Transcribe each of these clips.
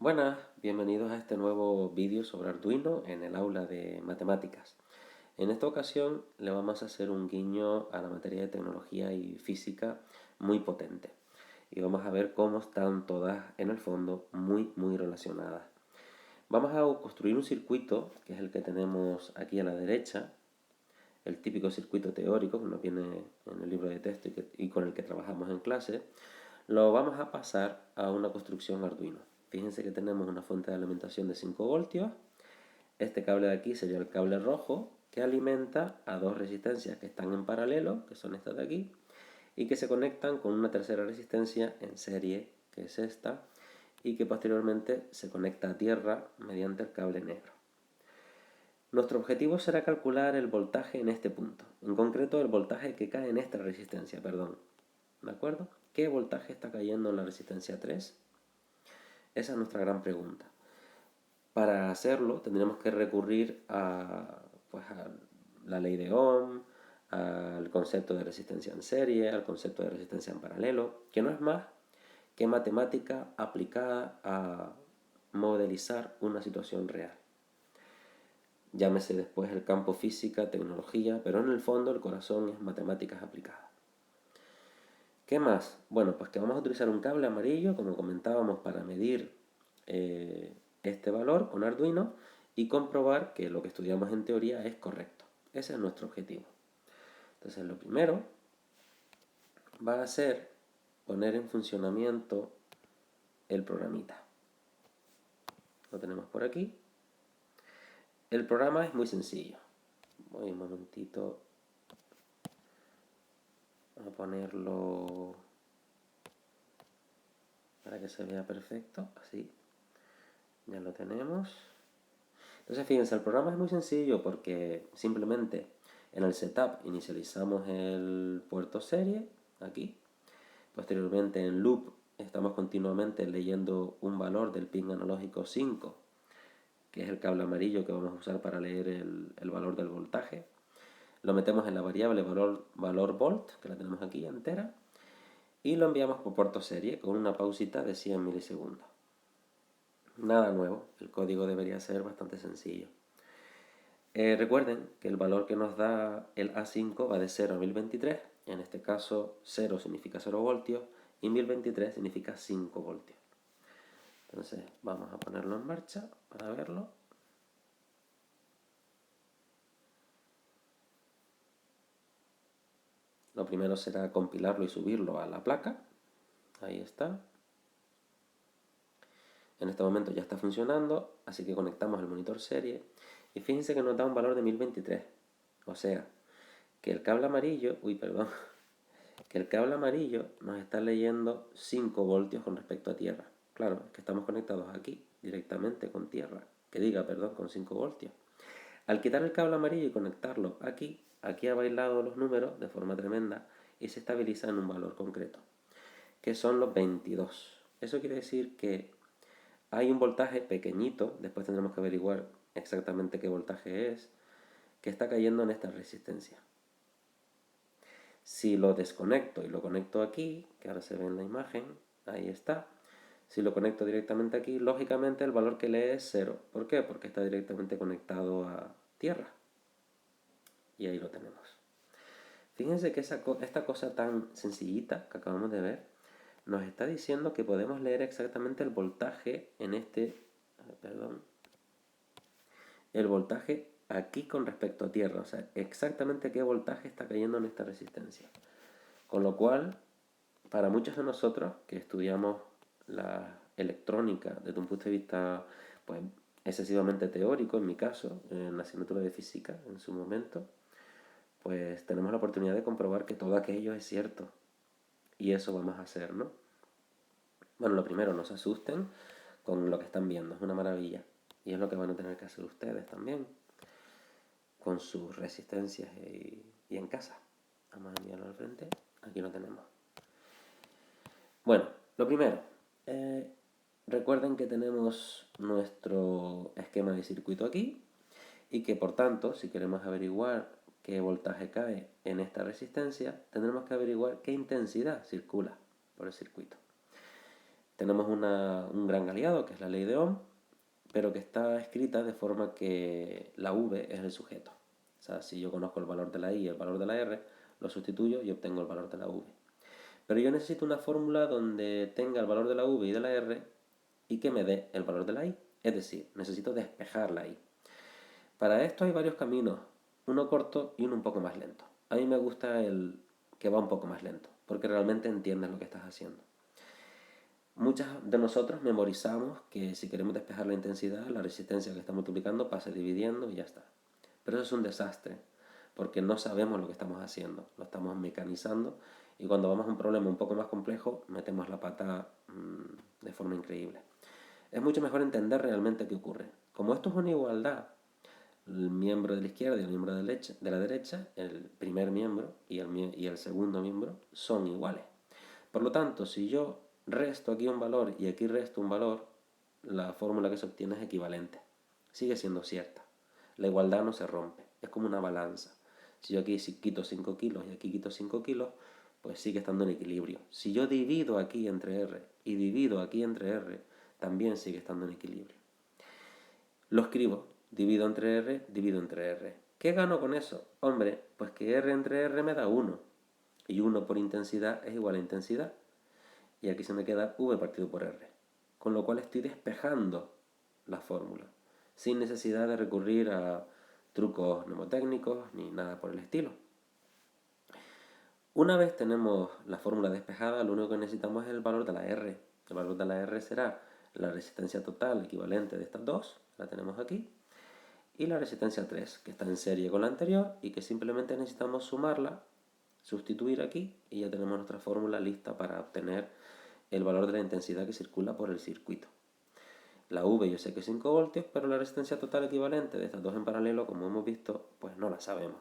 Buenas, bienvenidos a este nuevo vídeo sobre Arduino en el aula de matemáticas. En esta ocasión le vamos a hacer un guiño a la materia de tecnología y física muy potente. Y vamos a ver cómo están todas en el fondo muy relacionadas. Vamos a construir un circuito, que es el que tenemos aquí a la derecha, el típico circuito teórico que nos viene en el libro de texto y con el que trabajamos en clase. Lo vamos a pasar a una construcción Arduino. Fíjense que tenemos una fuente de alimentación de 5 voltios. Este cable de aquí sería el cable rojo que alimenta a dos resistencias que están en paralelo, que son estas de aquí, y que se conectan con una tercera resistencia en serie, que es esta, y que posteriormente se conecta a tierra mediante el cable negro. Nuestro objetivo será calcular el voltaje en este punto, en concreto el voltaje que cae en esta resistencia, perdón. ¿De acuerdo? ¿Qué voltaje está cayendo en la resistencia 3? Esa es nuestra gran pregunta. Para hacerlo tendremos que recurrir a la ley de Ohm, al concepto de resistencia en serie, al concepto de resistencia en paralelo, que no es más que matemática aplicada a modelizar una situación real. Llámese después el campo física, tecnología, pero en el fondo el corazón es matemáticas aplicadas. ¿Qué más? Bueno, pues que vamos a utilizar un cable amarillo, como comentábamos, para medir este valor con Arduino y comprobar que lo que estudiamos en teoría es correcto. Ese es nuestro objetivo. Entonces, lo primero va a ser poner en funcionamiento el programita. Lo tenemos por aquí. El programa es muy sencillo. Voy un momentito a ponerlo para que se vea perfecto, así. Ya lo tenemos. Entonces fíjense, el programa es muy sencillo porque simplemente en el setup inicializamos el puerto serie, aquí. Posteriormente en loop estamos continuamente leyendo un valor del pin analógico 5, que es el cable amarillo que vamos a usar para leer el valor del voltaje. Lo metemos en la variable valor volt, que la tenemos aquí entera, y lo enviamos por puerto serie con una pausita de 100 milisegundos. Nada nuevo, el código debería ser bastante sencillo. Recuerden que el valor que nos da el A5 va de 0 a 1023, en este caso 0 significa 0 voltios y 1023 significa 5 voltios. Entonces vamos a ponerlo en marcha para verlo. Lo primero será compilarlo y subirlo a la placa. Ahí está. En este momento ya está funcionando, así que conectamos el monitor serie y fíjense que nos da un valor de 1023. O sea, que el cable amarillo, que el cable amarillo nos está leyendo 5 voltios con respecto a tierra. Claro, es que estamos conectados aquí directamente con tierra, con 5 voltios. Al quitar el cable amarillo y conectarlo aquí ha bailado los números de forma tremenda y se estabiliza en un valor concreto, que son los 22. Eso quiere decir que hay un voltaje pequeñito, después tendremos que averiguar exactamente qué voltaje es, que está cayendo en esta resistencia. Si lo desconecto y lo conecto aquí, que ahora se ve en la imagen, ahí está. Si lo conecto directamente aquí, lógicamente el valor que lee es 0. ¿Por qué? Porque está directamente conectado a tierra. Y ahí lo tenemos. Fíjense que esta cosa tan sencillita que acabamos de ver nos está diciendo que podemos leer exactamente el voltaje en el voltaje aquí con respecto a tierra, o sea, exactamente qué voltaje está cayendo en esta resistencia. Con lo cual, para muchos de nosotros que estudiamos la electrónica desde un punto de vista pues, excesivamente teórico, en mi caso, en la asignatura de física en su momento, pues tenemos la oportunidad de comprobar que todo aquello es cierto. Y eso vamos a hacer, ¿no? Bueno, lo primero, no se asusten con lo que están viendo, es una maravilla. Y es lo que van a tener que hacer ustedes también, con sus resistencias y en casa. Vamos a enviarlo al frente, aquí lo tenemos. Bueno, lo primero, recuerden que tenemos nuestro esquema de circuito aquí y que por tanto, si queremos averiguar qué voltaje cae en esta resistencia, tendremos que averiguar qué intensidad circula por el circuito. tenemos un gran aliado, que es la ley de Ohm, pero que está escrita de forma que la V es el sujeto. O sea, si yo conozco el valor de la I y el valor de la R, lo sustituyo y obtengo el valor de la V. Pero yo necesito una fórmula donde tenga el valor de la V y de la R y que me dé el valor de la I. Es decir, necesito despejar la I. Para esto hay varios caminos, uno corto y uno un poco más lento. A mí me gusta el que va un poco más lento, porque realmente entiendes lo que estás haciendo. Muchos de nosotros memorizamos que si queremos despejar la intensidad, la resistencia que está multiplicando pasa dividiendo y ya está. Pero eso es un desastre, porque no sabemos lo que estamos haciendo, lo estamos mecanizando y cuando vamos a un problema un poco más complejo, metemos la pata de forma increíble. Es mucho mejor entender realmente qué ocurre. Como esto es una igualdad, el miembro de la izquierda y el miembro de la derecha, el primer miembro y el segundo miembro son iguales. Por lo tanto, si yo resto aquí un valor y aquí resto un valor, la fórmula que se obtiene es equivalente. Sigue siendo cierta. La igualdad no se rompe. Es como una balanza. Si yo aquí quito 5 kilos y aquí quito 5 kilos, pues sigue estando en equilibrio. Si yo divido aquí entre R y divido aquí entre R, también sigue estando en equilibrio. Lo escribo. Divido entre R, divido entre R. ¿Qué gano con eso? Hombre, pues que R entre R me da 1. Y 1 por intensidad es igual a intensidad. Y aquí se me queda V partido por R. Con lo cual estoy despejando la fórmula, sin necesidad de recurrir a trucos mnemotécnicos ni nada por el estilo. Una vez tenemos la fórmula despejada, lo único que necesitamos es el valor de la R. El valor de la R será la resistencia total equivalente de estas dos, la tenemos aquí, y la resistencia 3, que está en serie con la anterior y que simplemente necesitamos sumarla, sustituir aquí y ya tenemos nuestra fórmula lista para obtener el valor de la intensidad que circula por el circuito. La V yo sé que es 5 voltios, pero la resistencia total equivalente de estas dos en paralelo, como hemos visto, pues no la sabemos.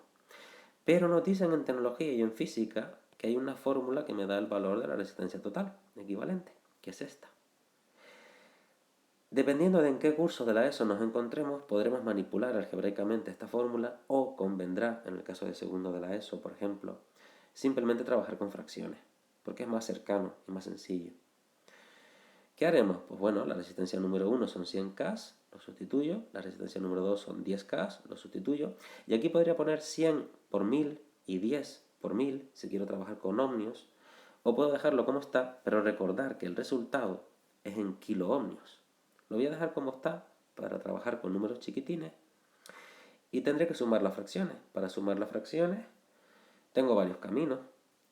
Pero nos dicen en tecnología y en física que hay una fórmula que me da el valor de la resistencia total equivalente, que es esta. Dependiendo de en qué curso de la ESO nos encontremos, podremos manipular algebraicamente esta fórmula o convendrá, en el caso de segundo de la ESO, por ejemplo, simplemente trabajar con fracciones, porque es más cercano y más sencillo. ¿Qué haremos? Pues bueno, la resistencia número 1 son 100K, lo sustituyo. La resistencia número 2 son 10K, lo sustituyo. Y aquí podría poner 100 por 1000 y 10 por 1000 si quiero trabajar con ohmios. O puedo dejarlo como está, pero recordar que el resultado es en kiloohmios. Lo voy a dejar como está para trabajar con números chiquitines. Y tendré que sumar las fracciones. Para sumar las fracciones tengo varios caminos.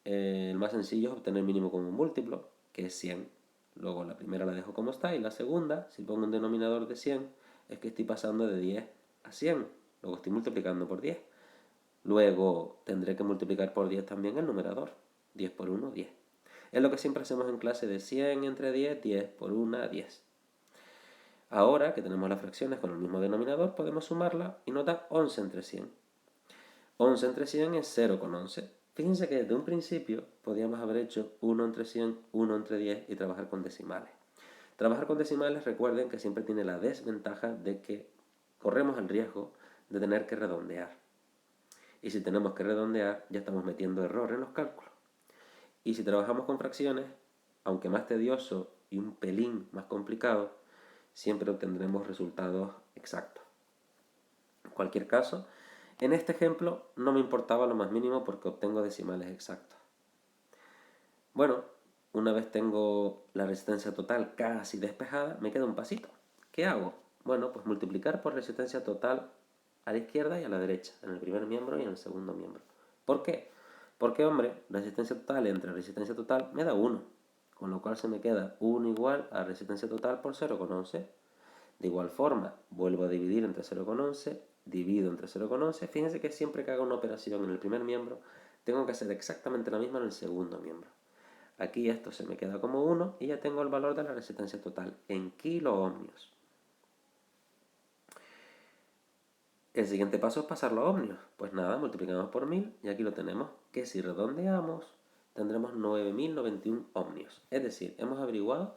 El más sencillo es obtener mínimo común múltiplo, que es 100. Luego la primera la dejo como está y la segunda, si pongo un denominador de 100, es que estoy pasando de 10 a 100. Luego estoy multiplicando por 10. Luego tendré que multiplicar por 10 también el numerador. 10 por 1, 10. Es lo que siempre hacemos en clase de 100 entre 10, 10 por 1, 10. Ahora que tenemos las fracciones con el mismo denominador, podemos sumarla y nos da 11 entre 100. 11 entre 100 es 0,11. Fíjense que desde un principio podíamos haber hecho 1 entre 100, 1 entre 10 y trabajar con decimales. Trabajar con decimales, recuerden que siempre tiene la desventaja de que corremos el riesgo de tener que redondear. Y si tenemos que redondear, ya estamos metiendo error en los cálculos. Y si trabajamos con fracciones, aunque más tedioso y un pelín más complicado, siempre obtendremos resultados exactos. En cualquier caso, en este ejemplo no me importaba lo más mínimo porque obtengo decimales exactos. Bueno, una vez tengo la resistencia total casi despejada, me queda un pasito. ¿Qué hago? Bueno, pues multiplicar por resistencia total a la izquierda y a la derecha, en el primer miembro y en el segundo miembro. ¿Por qué? Porque, hombre, resistencia total entre resistencia total me da 1, con lo cual se me queda 1 igual a resistencia total por 0,11. De igual forma, vuelvo a dividir entre 0,11, divido entre 0,11. Fíjense que siempre que haga una operación en el primer miembro, tengo que hacer exactamente la misma en el segundo miembro. Aquí esto se me queda como 1 y ya tengo el valor de la resistencia total en kiloohmios. El siguiente paso es pasarlo a ohmios. Pues nada, multiplicamos por 1000 y aquí lo tenemos, que si redondeamos tendremos 9091 ohmios. Es decir, hemos averiguado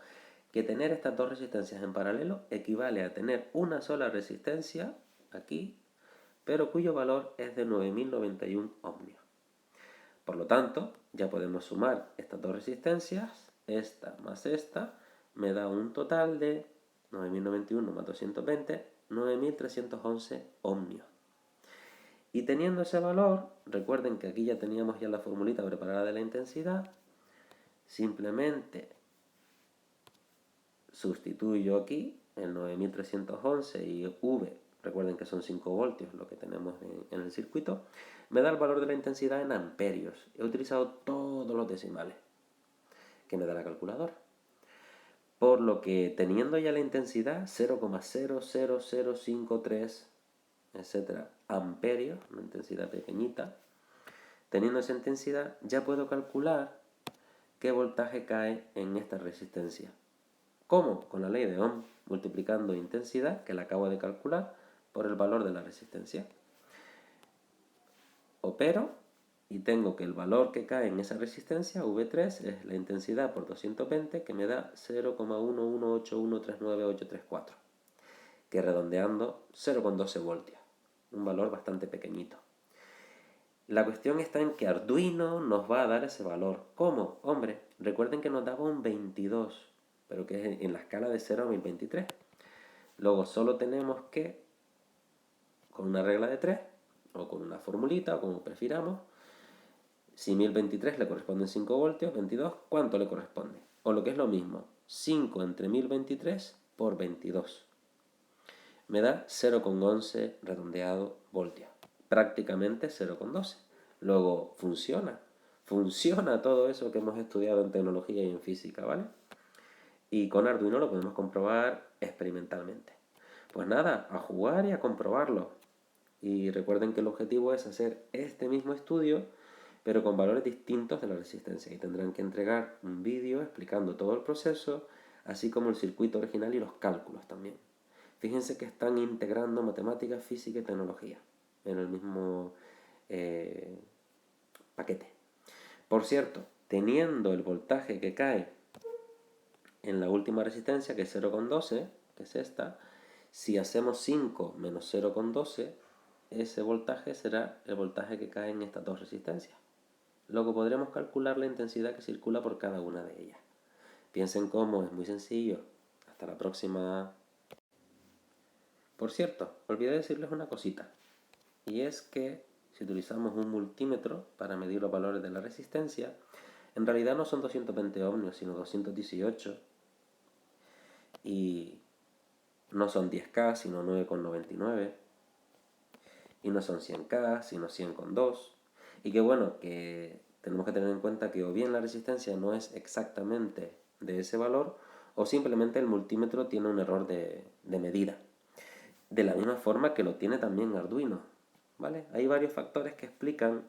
que tener estas dos resistencias en paralelo equivale a tener una sola resistencia aquí, pero cuyo valor es de 9091 ohmios. Por lo tanto, ya podemos sumar estas dos resistencias, esta más esta, me da un total de 9091 más 220, 9311 ohmios. Y teniendo ese valor, recuerden que aquí ya teníamos ya la formulita preparada de la intensidad, simplemente sustituyo aquí el 9311 y V, recuerden que son 5 voltios lo que tenemos en el circuito, me da el valor de la intensidad en amperios. He utilizado todos los decimales que me da la calculadora. Por lo que teniendo ya la intensidad 0,00053, etcétera, amperios, una intensidad pequeñita, teniendo esa intensidad ya puedo calcular qué voltaje cae en esta resistencia. ¿Cómo? Con la ley de Ohm, multiplicando intensidad, que la acabo de calcular, por el valor de la resistencia. Opero y tengo que el valor que cae en esa resistencia, V3, es la intensidad por 220, que me da 0,118139834, que redondeando 0,12 voltios, un valor bastante pequeñito. La cuestión está en que Arduino nos va a dar ese valor. ¿Cómo? Hombre, recuerden que nos daba un 22, pero que es en la escala de 0 a 1023. Luego solo tenemos que, con una regla de 3, o con una formulita, o como prefiramos, si 1023 le corresponden 5 voltios, 22, ¿cuánto le corresponde? O lo que es lo mismo, 5 entre 1023 por 22. Me da 0,11 redondeado voltios. Prácticamente 0,12. Luego funciona todo eso que hemos estudiado en tecnología y en física, ¿vale? Y con Arduino lo podemos comprobar experimentalmente. Pues nada, a jugar y a comprobarlo. Y recuerden que el objetivo es hacer este mismo estudio, pero con valores distintos de la resistencia. Y tendrán que entregar un vídeo explicando todo el proceso, así como el circuito original y los cálculos también. Fíjense que están integrando matemáticas, física y tecnología en el mismo paquete. Por cierto, teniendo el voltaje que cae en la última resistencia, que es 0,12, que es esta, si hacemos 5 menos 0,12, ese voltaje será el voltaje que cae en estas dos resistencias. Luego podremos calcular la intensidad que circula por cada una de ellas. Piensen cómo, es muy sencillo. Hasta la próxima. Por cierto, olvidé decirles una cosita. Y es que si utilizamos un multímetro para medir los valores de la resistencia, en realidad no son 220 ohmios, sino 218. Y no son 10K, sino 9,99. Y no son 100K, sino 100,2. Y que bueno, que tenemos que tener en cuenta que o bien la resistencia no es exactamente de ese valor, o simplemente el multímetro tiene un error de medida. De la misma forma que lo tiene también Arduino, ¿vale? Hay varios factores que explican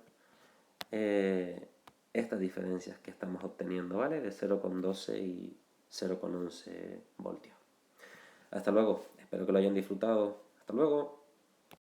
estas diferencias que estamos obteniendo, ¿vale? De 0,12 y 0,11 voltios. Hasta luego, espero que lo hayan disfrutado. Hasta luego.